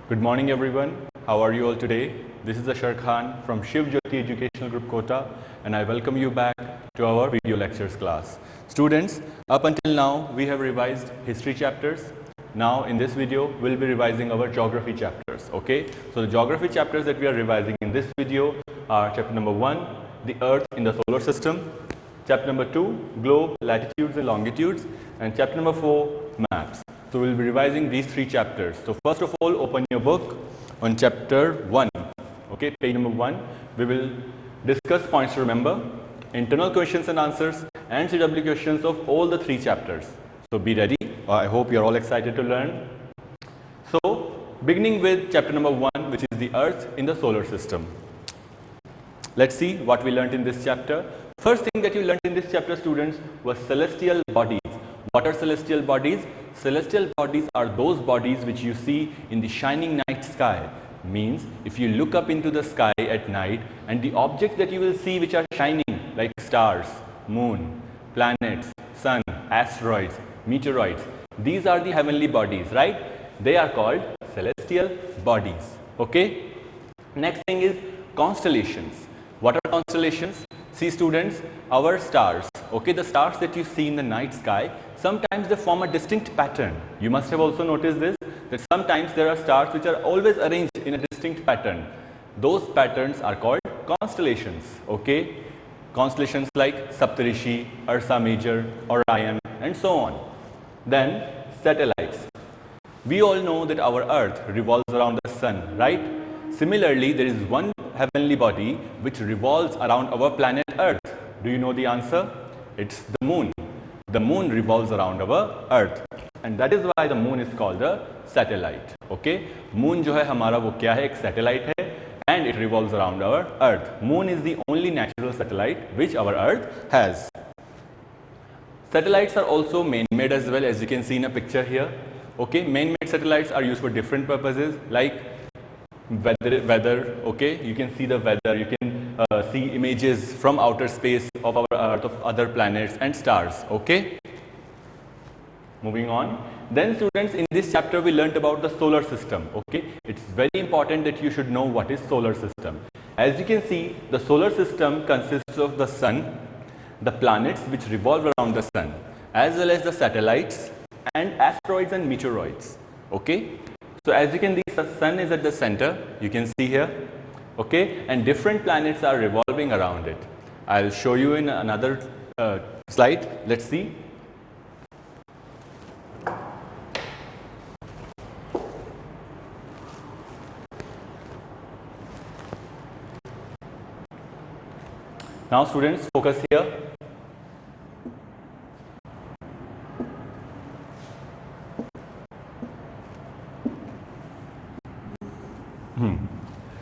Good morning everyone. How are you all today? This is Ashar Khan from Shiv Jyoti Educational Group Kota and I welcome you back to our video lectures class. Students, up until now we have revised history chapters. Now in this video we'll be revising our geography chapters. Okay, so the geography chapters that we are revising in this video are chapter number 1, the earth in the solar system, chapter number 2, globe, latitudes and longitudes, and chapter number 4, maps. So we'll be revising these 3 chapters. So first of all, open your book on chapter 1. Okay, page number 1. We will discuss points to remember, internal questions and answers, and CW questions of all the 3 chapters. So be ready. I hope you're all excited to learn. So beginning with chapter number 1, which is the earth in the solar system. Let's see what we learned in this chapter. First thing that you learned in this chapter, students, was celestial bodies. What are celestial bodies? Celestial bodies are those bodies which you see in the shining night sky. Means if you look up into the sky at night and the objects that you will see which are shining like stars, moon, planets, sun, asteroids, meteoroids, these are the heavenly bodies, right? They are called celestial bodies. Okay? Next thing is constellations. What are constellations? See students, our stars, okay, the stars that you see in the night sky, sometimes they form a distinct pattern. You must have also noticed this, that sometimes there are stars which are always arranged in a distinct pattern. Those patterns are called constellations, okay. Constellations like Saptarishi, Ursa Major, Orion, and so on. Then satellites. We all know that our earth revolves around the sun, right? Similarly, there is one heavenly body which revolves around our planet Earth. Do you know the answer? It's the moon. The moon revolves around our Earth, and that is why the moon is called a satellite. Okay? Moon जो है हमारा वो क्या है? एक satellite है, and it revolves around our Earth. Moon is the only natural satellite which our Earth has. Satellites are also man-made as well, as you can see in a picture here. Okay? Man-made satellites are used for different purposes, like weather, okay, you can see the weather, you can see images from outer space of our earth, of other planets and stars. Okay, moving on. Then students, in this chapter we learnt about the solar system. Okay, it's very important that you should know what is solar system. As you can see, the solar system consists of the sun, the planets which revolve around the sun, as well as the satellites and asteroids and meteoroids. Okay, so as you can see, the sun is at the center, you can see here, okay, and different planets are revolving around it. I'll show you in another slide. Let's see. Now students, focus here.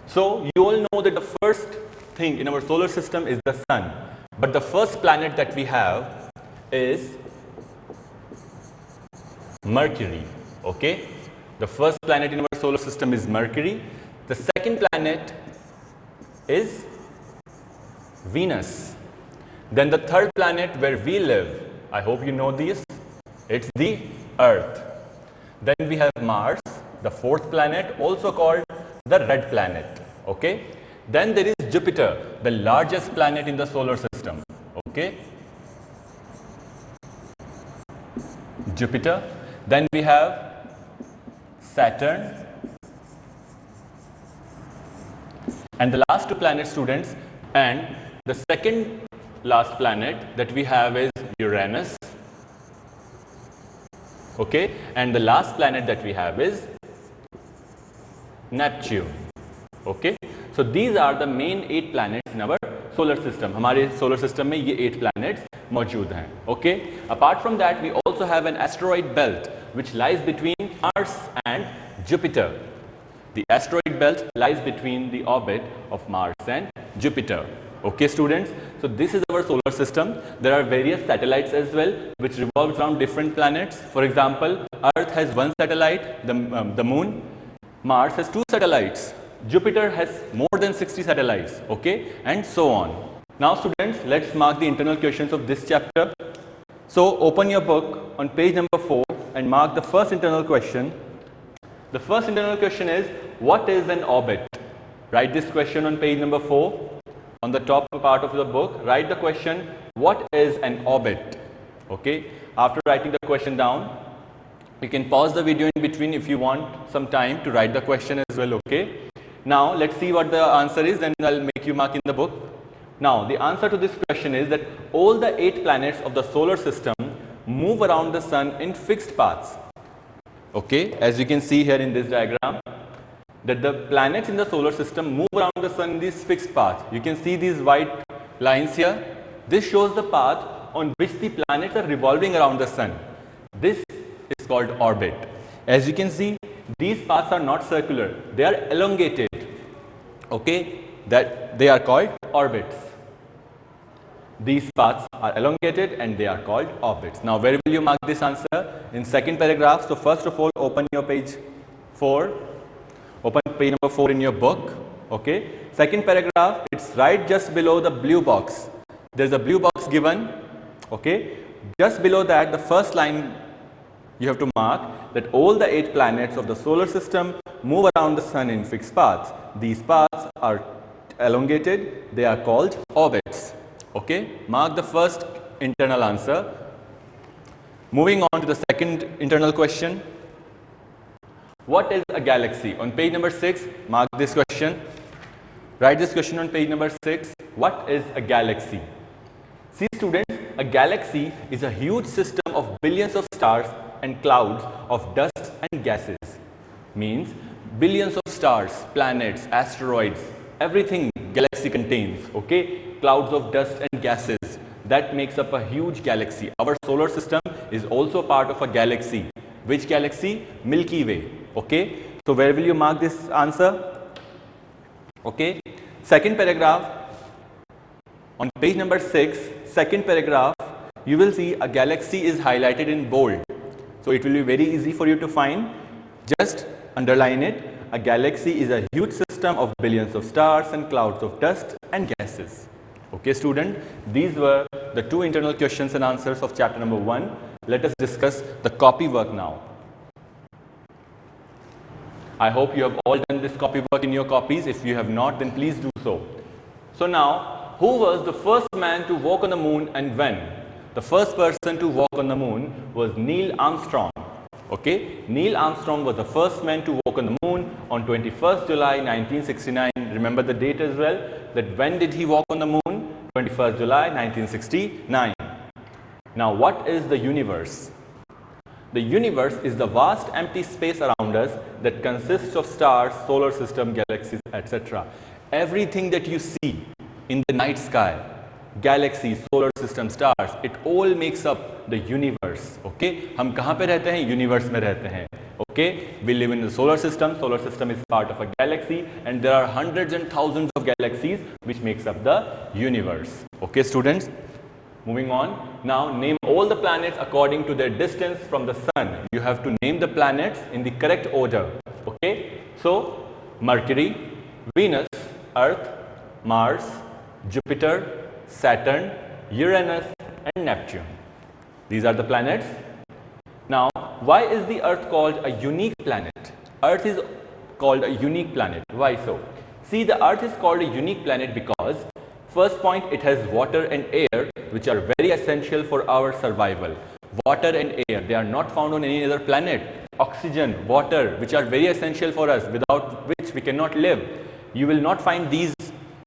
So you all know that the first thing in our solar system is the sun, but the first planet that we have is Mercury. Okay, the first planet in our solar system is Mercury. The second planet is Venus. Then the third planet where we live, I hope you know this, it's the Earth. Then we have Mars, the fourth planet, also called the red planet. Okay, then there is Jupiter, the largest planet in the solar system. Okay, Jupiter. Then we have Saturn, and the last 2 planets, students, and the second last planet that we have is Uranus. Okay, and the last planet that we have is Neptune. Okay, so these are the main 8 planets in our solar system. हमारे solar system में ये 8 planets मौजूद हैं. Okay, apart from that we also have an asteroid belt which lies between Mars and Jupiter. The asteroid belt lies between the orbit of Mars and Jupiter. Okay students, so this is our solar system. There are various satellites as well which revolve around different planets. For example, Earth has 1 satellite, the moon. Mars has 2 satellites. Jupiter has more than 60 satellites, okay, and so on. Now students, let's mark the internal questions of this chapter. So open your book on page number 4 and mark the first internal question. The first internal question is, what is an orbit? Write this question on page number 4. On the top part of the book, write the question, what is an orbit? Okay. After writing the question down, you can pause the video in between if you want some time to write the question as well. Okay. Now let's see what the answer is, then I'll make you mark in the book. Now the answer to this question is that all the 8 planets of the solar system move around the sun in fixed paths. Okay, as you can see here in this diagram, that the planets in the solar system move around the sun in these fixed paths. You can see these white lines here. This shows the path on which the planets are revolving around the sun. This is called orbit. As you can see, these paths are not circular, they are elongated. Okay, that they are called orbits. These paths are elongated and they are called orbits. Now, where will you mark this answer? In second paragraph. So, first of all, open your page 4. Open page number 4 in your book. Okay. Second paragraph, it's right just below the blue box. There's a blue box given. Okay. Just below that, the first line you have to mark that all the 8 planets of the solar system move around the sun in fixed paths. These paths are elongated. They are called orbits. Okay. Mark the first internal answer. Moving on to the second internal question. What is a galaxy? On page number 6, mark this question. Write this question on page number 6. What is a galaxy? See students, a galaxy is a huge system of billions of stars and clouds of dust and gases. Means billions of stars, planets, asteroids, everything galaxy contains. Okay, clouds of dust and gases. That makes up a huge galaxy. Our solar system is also part of a galaxy. Which galaxy? Milky Way. Okay. So where will you mark this answer? Okay. Second paragraph. On page number 6, second paragraph, you will see a galaxy is highlighted in bold. So it will be very easy for you to find. Just underline it. A galaxy is a huge system of billions of stars and clouds of dust and gases. Okay, student, these were the 2 internal questions and answers of chapter number 1. Let us discuss the copy work now. I hope you have all done this copy work in your copies. If you have not, then please do so. So now, who was the first man to walk on the moon and when? The first person to walk on the moon was Neil Armstrong. Okay, Neil Armstrong was the first man to walk on the moon on 21st July 1969. Remember the date as well, that when did he walk on the moon? 21st July 1969. Now, what is the universe? The universe is the vast empty space around us that consists of stars, solar system, galaxies, etc. Everything that you see in the night sky, galaxies, solar system, stars, it all makes up the universe. Okay, हम कहाँ पे रहते हैं? Universe में रहते हैं. Okay, we live in the solar system. Solar system is part of a galaxy, and there are hundreds and thousands of galaxies which makes up the universe. Okay, students. Moving on. Now, name all the planets according to their distance from the sun. You have to name the planets in the correct order. Okay. So, Mercury, Venus, Earth, Mars, Jupiter, Saturn, Uranus, and Neptune. These are the planets. Now, why is the Earth called a unique planet? Earth is called a unique planet. Why so? See, the Earth is called a unique planet because, first point, it has water and air which are very essential for our survival. Water and air, they are not found on any other planet. Oxygen, water, which are very essential for us, without which we cannot live. You will not find these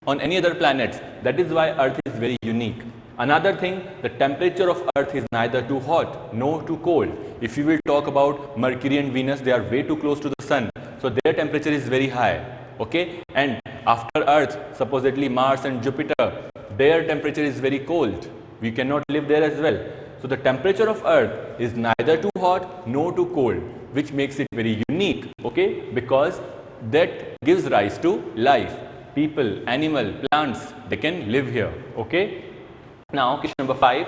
on any other planets. That is why Earth is very unique. Another thing, the temperature of Earth is neither too hot nor too cold. If you will talk about Mercury and Venus, they are way too close to the sun. So their temperature is very high. Okay, and after Earth, supposedly Mars and Jupiter, their temperature is very cold. We cannot live there as well. So the temperature of Earth is neither too hot nor too cold, which makes it very unique. Okay, because that gives rise to life. People, animal, plants, they can live here. Okay. Now, question number 5.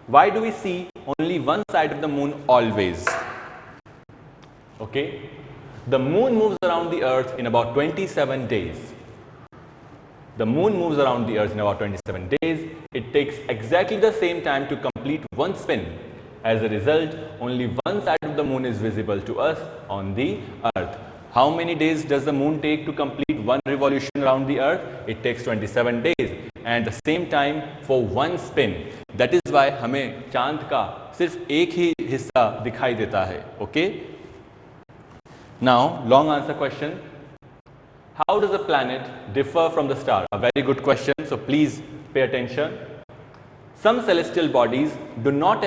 Why do we see only one side of the moon always? Okay. The moon moves around the earth in about 27 days. The moon moves around the earth in about 27 days. It takes exactly the same time to complete one spin As a result, only one side of the moon is visible to us on the earth. How many days does the moon take to complete one revolution around the earth? It takes 27 days and the same time for one spin. That is why हमें चांद का सिर्फ एक ही हिस्सा दिखाई देता है. Okay? Now, long answer question. How does a planet differ from the star? A very good question, so please pay attention. Some celestial bodies do not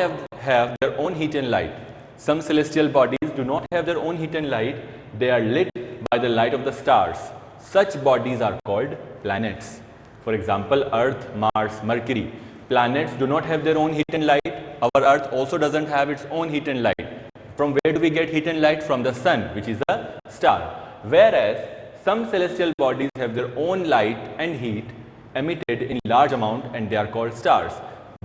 have their own heat and light. Some celestial bodies do not have their own heat and light. They are lit by the light of the stars. Such bodies are called planets. For example, Earth, Mars, Mercury. Planets do not have their own heat and light. Our Earth also doesn't have its own heat and light. From where do we get heat and light? From the sun, which is a star. Whereas some celestial bodies have their own light and heat emitted in large amount and they are called stars.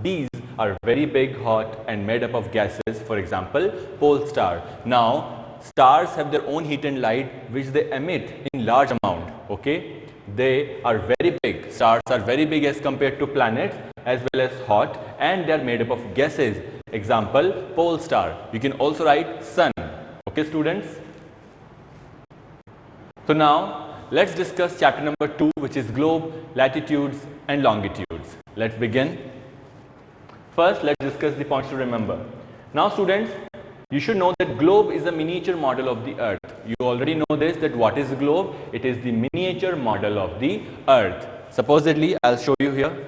These are very big, hot and made up of gases. For example, pole star. Now, stars have their own heat and light which they emit in large amount. Okay, they are very big. Stars are very big as compared to planets, as well as hot, and they are made up of gases. Example, pole star. You can also write sun. Okay, students? So now let's discuss chapter number 2, which is globe, latitudes and longitudes. Let's begin. First, let's discuss the points to remember. Now students, you should know that globe is a miniature model of the earth. You already know this, that what is globe? It is the miniature model of the earth. Supposedly, I'll show you here.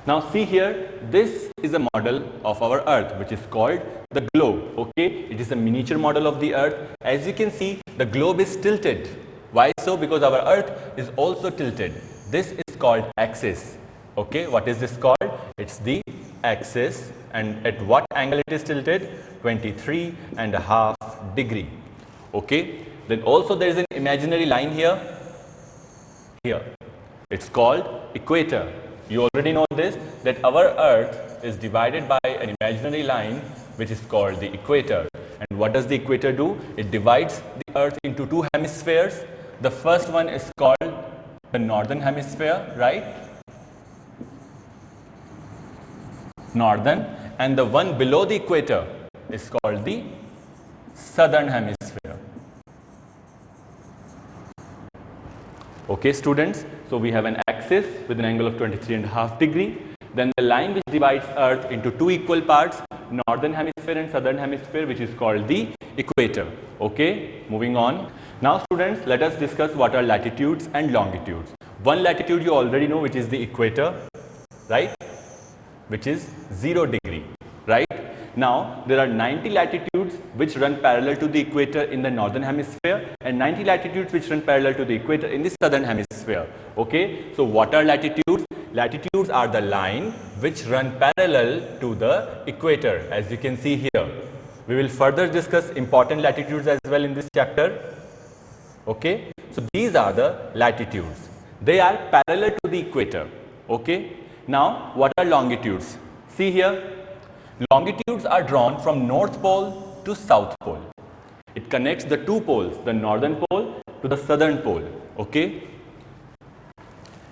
Now see here, this is a model of our earth which is called the globe. Okay, it is a miniature model of the earth. As you can see, the globe is tilted. Why so? Because our earth is also tilted. This is called axis. Okay, what is this called? It's the axis, and at what angle it is tilted? 23.5 degree. Okay, then also there is an imaginary line here. It's called equator. You already know this, that our earth is divided by an imaginary line which is called the equator. And what does the equator do? It divides the earth into two hemispheres. The first one is called the northern hemisphere, right? Northern. And the one below the equator is called the southern hemisphere. Okay, students, so we have an axis with an angle of 23.5 degree. Then the line which divides earth into two equal parts, northern hemisphere and southern hemisphere, which is called the equator. Okay, moving on. Now students, let us discuss what are latitudes and longitudes. One latitude you already know, which is the equator, right? Which is 0 degree, right? Now, there are 90 latitudes which run parallel to the equator in the northern hemisphere and 90 latitudes which run parallel to the equator in the southern hemisphere. Okay, so what are latitudes? Latitudes are the line which run parallel to the equator, as you can see here. We will further discuss important latitudes as well in this chapter. Okay, so these are the latitudes. They are parallel to the equator. Okay, now what are longitudes? See here. Longitudes are drawn from North Pole to South Pole. It connects the two poles, the northern pole to the southern pole. Okay.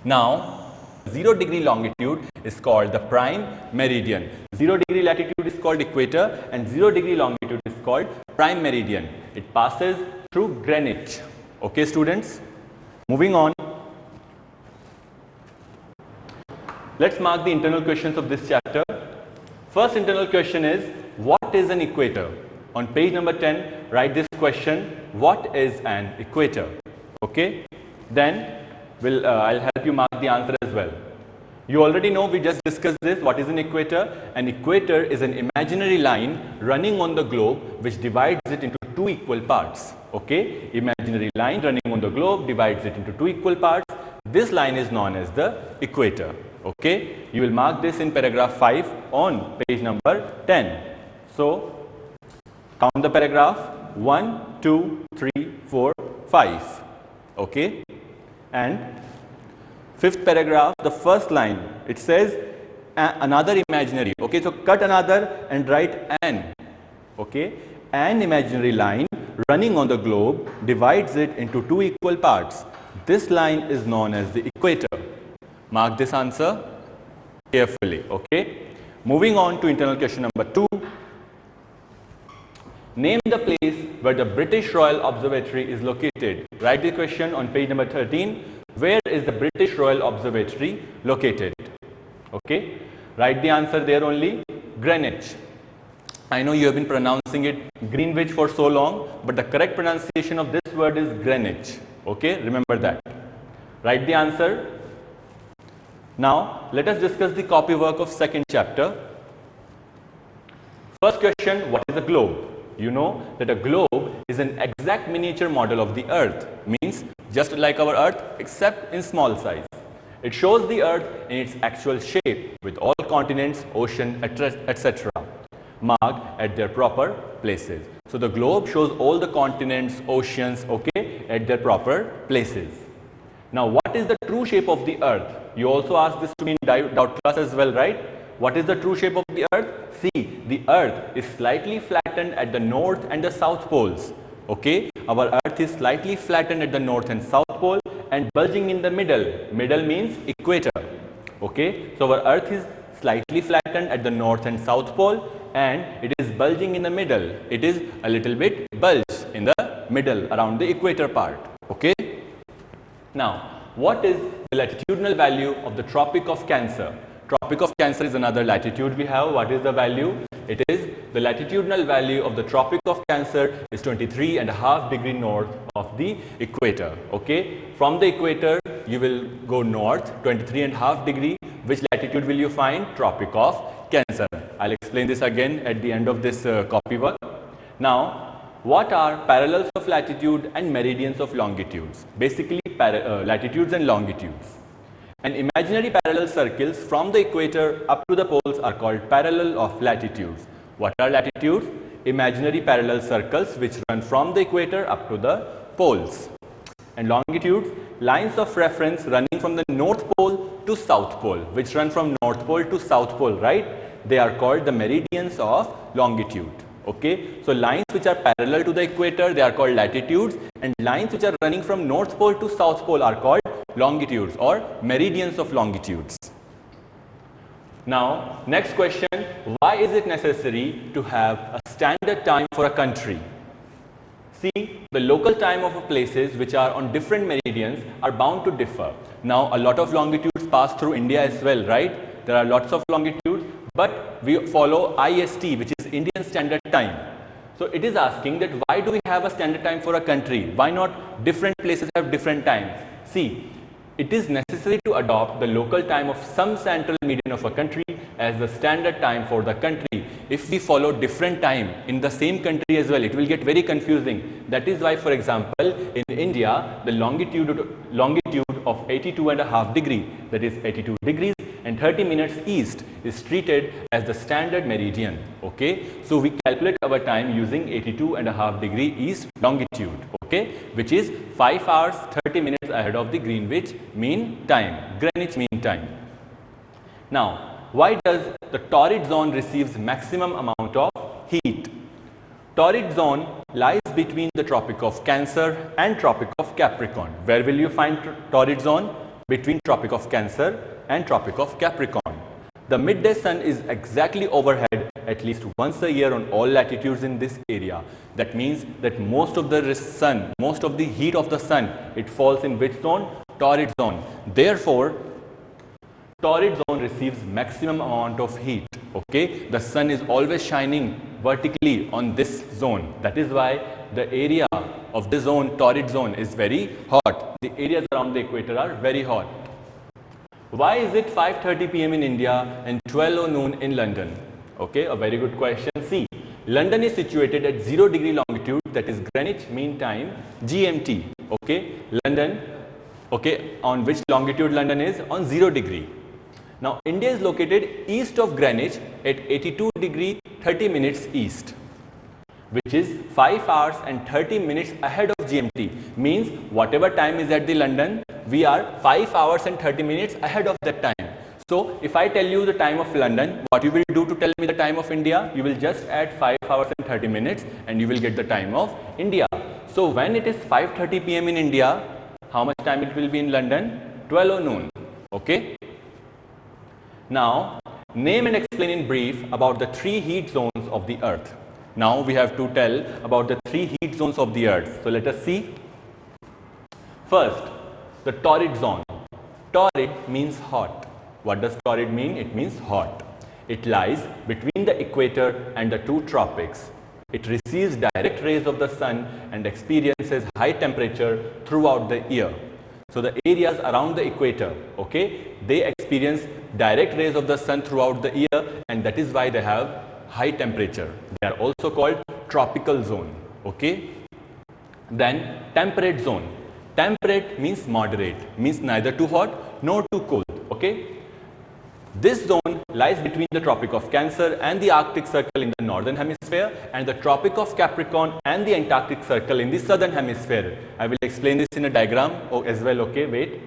Now, 0 degree longitude is called the prime meridian. 0 degree latitude is called equator and 0 degree longitude is called prime meridian. It passes through Greenwich. Okay, students. Moving on. Let's mark the internal questions of this chapter. First internal question is, what is an equator? On page number 10, write this question, what is an equator? Okay, then I'll help you mark the answer as well. You already know, we just discussed this, what is an equator? An equator is an imaginary line running on the globe which divides it into two equal parts. Okay, imaginary line running on the globe divides it into two equal parts. This line is known as the equator. Okay, you will mark this in paragraph 5 on page number 10. So, count the paragraph 1, 2, 3, 4, 5. Okay, and fifth paragraph, the first line, it says another imaginary. Okay, so cut another and write an. Okay, an imaginary line running on the globe divides it into two equal parts. This line is known as the equator. Mark this answer carefully. Okay. Moving on to internal question number 2. Name the place where the British Royal Observatory is located. Write the question on page number 13. Where is the British Royal Observatory located? Okay. Write the answer there only. Greenwich. I know you have been pronouncing it Greenwich for so long, but the correct pronunciation of this word is Greenwich. Okay. Remember that. Write the answer. Now, let us discuss the copywork of second chapter. First question, what is a globe? You know that a globe is an exact miniature model of the earth, means just like our earth except in small size. It shows the earth in its actual shape with all continents, ocean, etc. marked at their proper places. So the globe shows all the continents, oceans, okay, at their proper places. Now what is the true shape of the earth? You also asked this to me in doubt class as well, right? What is the true shape of the earth? See, the earth is slightly flattened at the north and the south poles. Okay, our earth is slightly flattened at the north and south pole and bulging in the middle. Middle means equator. Okay, so our earth is slightly flattened at the north and south pole and it is bulging in the middle. It is a little bit bulged in the middle around the equator part. Okay. Now, what is the latitudinal value of the Tropic of Cancer? Tropic of Cancer is another latitude we have. What is the value? It is the latitudinal value of the Tropic of Cancer is 23.5 degree north of the equator. Okay, from the equator you will go north 23.5 degree. Which latitude will you find? Tropic of Cancer. I'll explain this again at the end of this copywork. Now, what are parallels of latitude and meridians of longitudes? Basically, latitudes and longitudes. And imaginary parallel circles from the equator up to the poles are called parallel of latitudes. What are latitudes? Imaginary parallel circles which run from the equator up to the poles. And longitudes, lines of reference running from the north pole to south pole, which run from north pole to south pole, right? They are called the meridians of longitude. Okay, so lines which are parallel to the equator, they are called latitudes, and lines which are running from north pole to south pole are called longitudes or meridians of longitudes. Now, next question, why is it necessary to have a standard time for a country? See, the local time of places which are on different meridians are bound to differ. Now, a lot of longitudes pass through India as well, right? There are lots of longitudes, but we follow IST, which is Indian Standard Time. So it is asking that why do we have a standard time for a country? Why not different places have different times? See, it is necessary to adopt the local time of some central median of a country as the standard time for the country. If we follow different time in the same country as well, it will get very confusing. That is why, for example, in India, the longitude of 82.5 degree, that is 82 degrees and 30 minutes east, is treated as the standard meridian. Okay, so we calculate our time using 82.5 degree east longitude. Okay, which is 5 hours 30 minutes ahead of the Greenwich Mean Time, Greenwich Mean Time. Now, why does the torrid zone receives maximum amount of heat? Torrid zone lies between the Tropic of Cancer and Tropic of Capricorn. Where will you find torrid zone? Between Tropic of Cancer and Tropic of Capricorn. The midday sun is exactly overhead at least once a year on all latitudes in this area. That means that most of the heat of the sun, it falls in which zone? Torrid zone. Therefore, torrid zone receives maximum amount of heat. Okay, the sun is always shining vertically on this zone. That is why the area of the zone, torrid zone, is very hot. The areas around the equator are very hot. Why is it 5:30 p.m. in India and 12 noon in London? Okay, a very good question. See, London is situated at 0 degree longitude, that is Greenwich Mean Time, GMT. Okay, London, okay, on which longitude London is? On 0 degree. Now, India is located east of Greenwich at 82 degree 30 minutes east, which is 5 hours and 30 minutes ahead of GMT. Means whatever time is at the London, we are 5 hours and 30 minutes ahead of that time. So, if I tell you the time of London, what you will do to tell me the time of India? You will just add 5 hours and 30 minutes and you will get the time of India. So, when it is 5:30 p.m. in India, how much time it will be in London? 12 noon. Okay. Now, name and explain in brief about the 3 heat zones of the earth. Now we have to tell about the three heat zones of the earth. So let us see. First, the torrid zone. Torrid means hot. What does torrid mean? It means hot. It lies between the equator and the two tropics. It receives direct rays of the sun and experiences high temperature throughout the year. So the areas around the equator, okay, they experience direct rays of the sun throughout the year, and that is why they have high temperature. They are also called tropical zone, okay. Then temperate zone. Temperate means moderate, means neither too hot nor too cold, okay. This zone lies between the Tropic of Cancer and the Arctic Circle in the northern hemisphere, and the Tropic of Capricorn and the Antarctic Circle in the southern hemisphere. I will explain this in a diagram as well, okay, wait.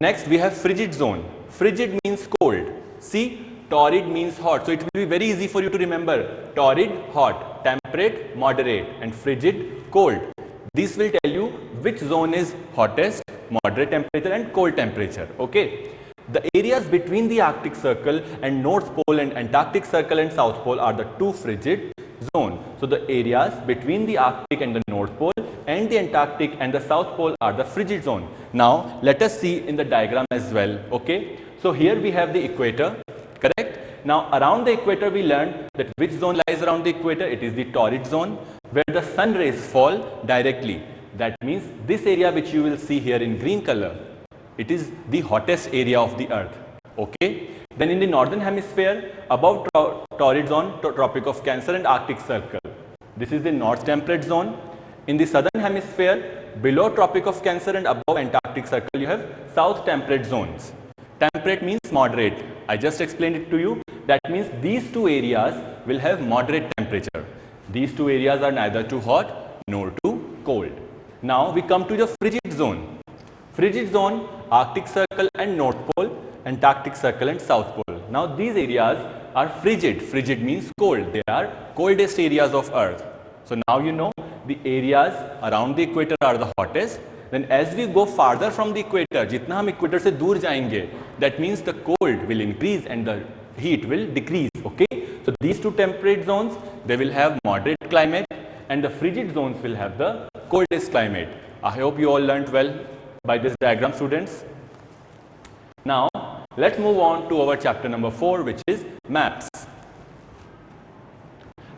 Next we have frigid zone. Frigid means cold. See, torrid means hot. So it will be very easy for you to remember. Torrid, hot, temperate, moderate, and frigid, cold. This will tell you which zone is hottest, moderate temperature and cold temperature, okay. The areas between the Arctic Circle and North Pole and Antarctic Circle and South Pole are the two frigid zones. So the areas between the Arctic and the North Pole and the Antarctic and the South Pole are the frigid zone. Now let us see in the diagram as well, okay. So here we have the equator, correct. Now around the equator we learned that which zone lies around the equator. It is the torrid zone, where the sun rays fall directly. That means this area which you will see here in green color, it is the hottest area of the earth, okay. Then in the northern hemisphere, above torrid zone, Tropic of Cancer and Arctic Circle, this is the north temperate zone. In the southern hemisphere, below Tropic of Cancer and above Antarctic Circle, you have south temperate zones. Temperate means moderate. I just explained it to you. That means these two areas will have moderate temperature. These two areas are neither too hot nor too cold. Now we come to the frigid zone. Frigid zone, Arctic Circle and North Pole, Antarctic Circle and South Pole. Now these areas are frigid. Frigid means cold. They are coldest areas of earth. So now you know the areas around the equator are the hottest. Then as we go farther from the equator, जितना हम equator से दूर जाएंगे, that means the cold will increase and the heat will decrease, okay. So these two temperate zones, they will have moderate climate, and the frigid zones will have the coldest climate. I hope you all learnt well by this diagram, students. Now let's move on to our chapter number 4, which is maps.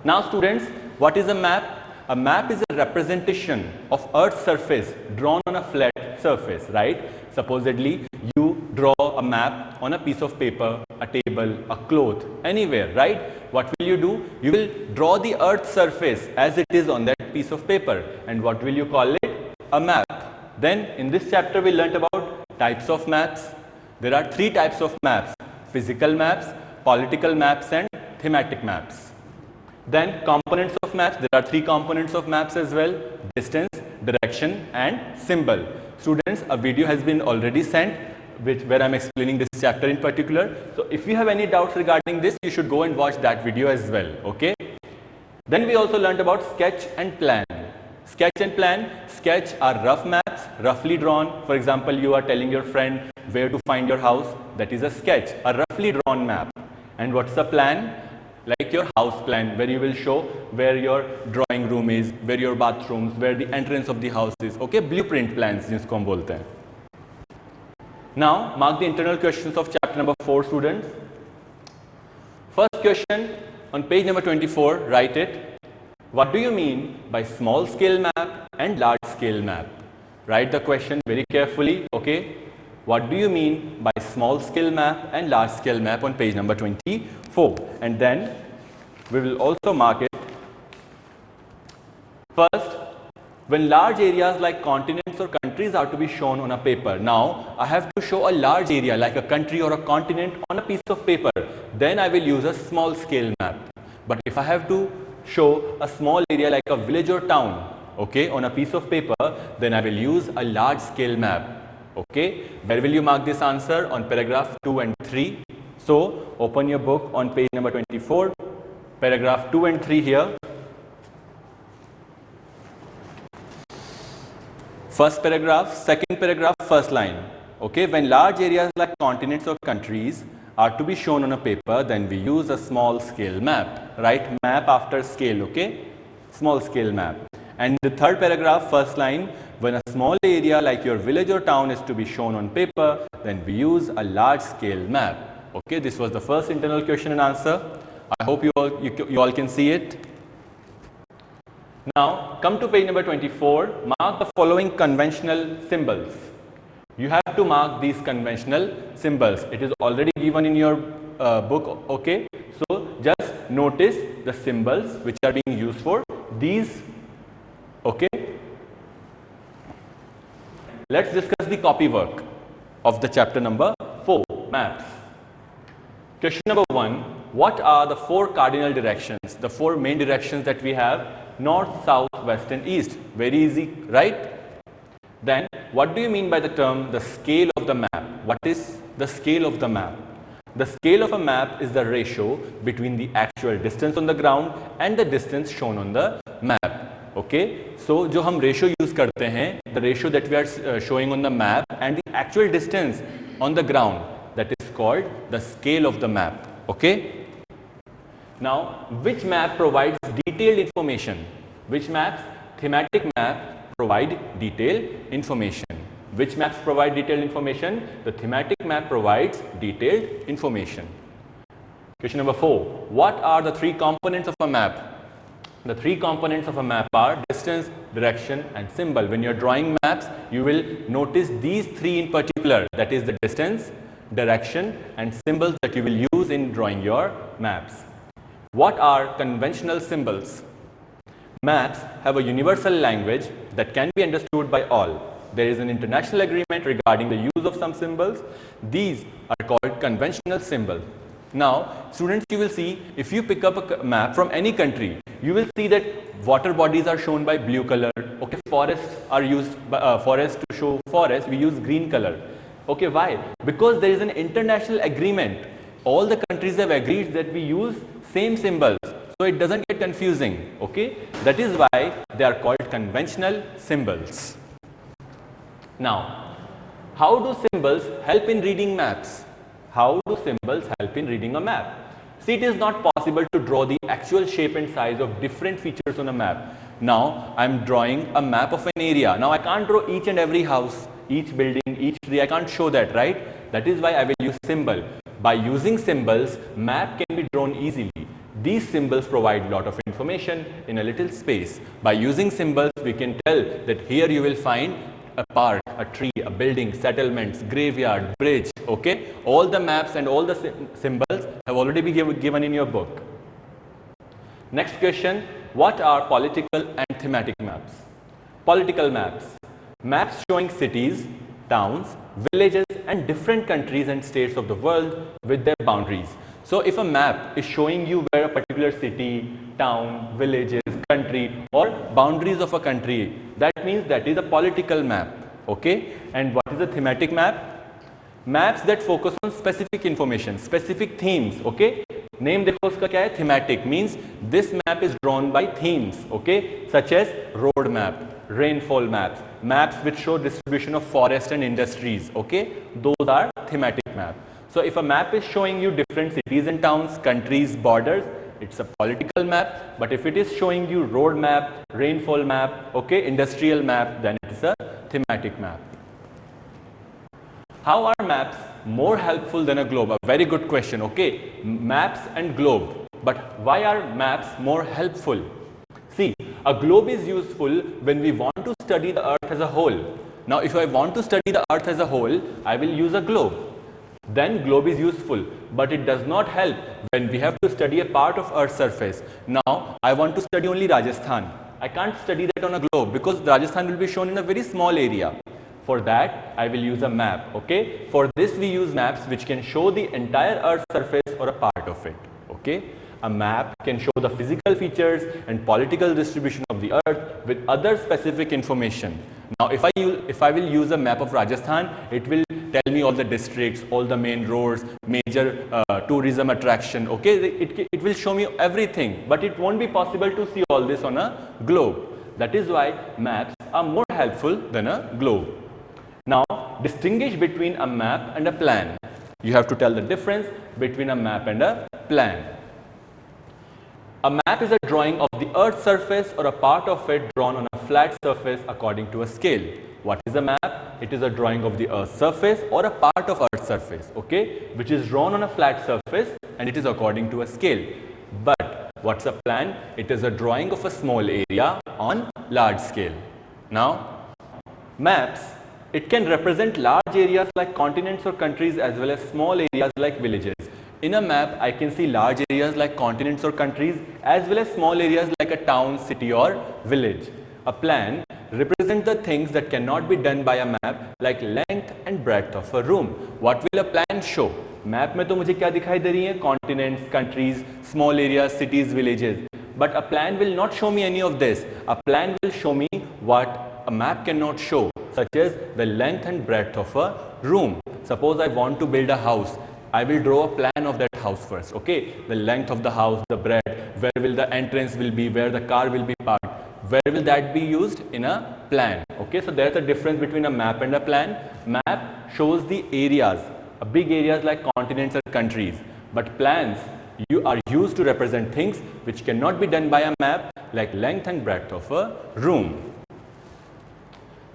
Now students, what is a map? A map is a representation of Earth's surface drawn on a flat surface, right? Supposedly you draw a map on a piece of paper, a table, a cloth, anywhere, right? What will you do? You will draw the Earth's surface as it is on that piece of paper, and what will you call it? A map. Then in this chapter we learnt about types of maps. There are three types of maps: physical maps, political maps and thematic maps. Then components of maps, there are three components of maps as well: distance, direction and symbol. Students, a video has been already sent where I am explaining this chapter in particular. So if you have any doubts regarding this, you should go and watch that video as well, okay. Then we also learnt about sketch and plan. Sketch and plan. Sketch are rough maps, roughly drawn. For example, you are telling your friend where to find your house. That is a sketch, a roughly drawn map. And what's the plan? Like your house plan, where you will show where your drawing room is, where your bathrooms, where the entrance of the house is. Okay, blueprint plans जिसको हम बोलते हैं. Now mark the internal questions of chapter number 4, students. First question on page number 24. Write it. What do you mean by small scale map and large scale map? Write the question very carefully. Okay. What do you mean by small scale map and large scale map on page number 24? And then we will also mark it. First, when large areas like continents or countries are to be shown on a paper. Now, I have to show a large area like a country or a continent on a piece of paper. Then I will use a small scale map. But if I have to show a small area like a village or town, okay, on a piece of paper, then I will use a large scale map. Okay, where will you mark this answer? On paragraph 2 and 3. So open your book on page number 24, paragraph 2 and 3 here. First paragraph, second paragraph, first line. Okay, when large areas like continents or countries are to be shown on a paper, then we use a small scale map. Write map after scale, okay? Small scale map. And the third paragraph, first line, when a small area like your village or town is to be shown on paper, then we use a large scale map. Okay, this was the first internal question and answer. I hope you all can see it. Now, come to page number 24. Mark the following conventional symbols. You have to mark these conventional symbols. It is already given in your book, okay? So, just notice the symbols which are being used for these, okay? Let's discuss the copy work of the chapter number 4, maps. Question number 1, what are the 4 cardinal directions, the 4 main directions that we have? North, south, west and east. Very easy, right? Then, what do you mean by the term the scale of the map? What is the scale of the map? The scale of a map is the ratio between the actual distance on the ground and the distance shown on the map. Okay? So, जो हम ratio use करते हैं, the ratio that we are showing on the map and the actual distance on the ground, that is called the scale of the map. Okay? Now, which map provides detailed information? Which maps? Thematic map provide detailed information. Which maps provide detailed information? The thematic map provides detailed information. Question number 4. What are the 3 components of a map? The 3 components of a map are distance, direction and symbol. When you are drawing maps, you will notice these 3 in particular, that is the distance, direction and symbols that you will use in drawing your maps. What are conventional symbols? Maps have a universal language that can be understood by all. There is an international agreement regarding the use of some symbols. These are called conventional symbols. Now, students, you will see if you pick up a map from any country, you will see that water bodies are shown by blue color. Okay, forests are used by, forests to show forest, we use green color. Okay, why? Because there is an international agreement. All the countries have agreed that we use same symbols, so it doesn't get confusing. Okay, that is why they are called conventional symbols. Now, how do symbols help in reading maps? How do symbols help in reading a map? See, it is not possible to draw the actual shape and size of different features on a map. Now, I am drawing a map of an area. Now, I can't draw each and every house, each building, each tree. I can't show that, right? That is why I will use symbol. By using symbols, map can be drawn easily. These symbols provide a lot of information in a little space. By using symbols, we can tell that here you will find a park, a tree, a building, settlements, graveyard, bridge, okay? All the maps and all the symbols have already been given in your book. Next question, what are political and thematic maps? Political maps. Maps showing cities, towns, villages and different countries and states of the world with their boundaries. So if a map is showing you where a particular city, town, villages, country or boundaries of a country, that means that is a political map, okay? And what is a thematic map? Maps that focus on specific information, specific themes, okay? Name dekho uska kya hai? Thematic means this map is drawn by themes, okay? Such as road map, rainfall maps, maps which show distribution of forest and industries, okay? Those are thematic maps. So if a map is showing you different cities and towns, countries, borders, it's a political map. But if it is showing you road map, rainfall map, okay, industrial map, then it's a thematic map. How are maps more helpful than a globe? A very good question, okay? Maps and globe. But why are maps more helpful? See, a globe is useful when we want to study the earth as a whole. Now, if I want to study the earth as a whole, I will use a globe. Then globe is useful, but it does not help when we have to study a part of Earth's surface. Now, I want to study only Rajasthan. I can't study that on a globe because Rajasthan will be shown in a very small area. For that, I will use a map, okay? For this, we use maps which can show the entire Earth's surface or a part of it, okay? A map can show the physical features and political distribution of the earth with other specific information. Now, if I will use a map of Rajasthan, it will tell me all the districts, all the main roads, major tourism attraction, okay? It will show me everything, but it won't be possible to see all this on a globe. That is why maps are more helpful than a globe. Now, distinguish between a map and a plan. You have to tell the difference between a map and a plan. A map is a drawing of the Earth's surface or a part of it drawn on a flat surface according to a scale. What is a map? It is a drawing of the Earth's surface or a part of Earth's surface, okay, which is drawn on a flat surface and it is according to a scale. But what's a plan? It is a drawing of a small area on large scale. Now, maps, it can represent large areas like continents or countries as well as small areas like villages. In a map, I can see large areas like continents or countries as well as small areas like a town, city or village. A plan represents the things that cannot be done by a map like length and breadth of a room. What will a plan show? Map में तो मुझे क्या दिखाई दे रही है? Continents, countries, small areas, cities, villages. But a plan will not show me any of this. A plan will show me what a map cannot show, such as the length and breadth of a room. Suppose I want to build a house. I will draw a plan of that house first, okay? The length of the house, the breadth, where will the entrance will be, where the car will be parked, where will that be used in a plan, okay? So there's a difference between a map and a plan. Map shows the areas, big areas like continents or countries, but plans are used to represent things which cannot be done by a map like length and breadth of a room.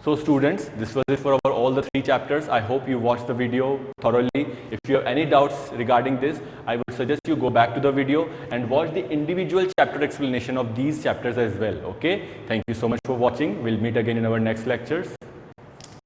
So students, this was it for all the 3 chapters. I hope you watched the video thoroughly. If you have any doubts regarding this, I would suggest you go back to the video and watch the individual chapter explanation of these chapters as well, okay? Thank you so much for watching. We'll meet again in our next lectures.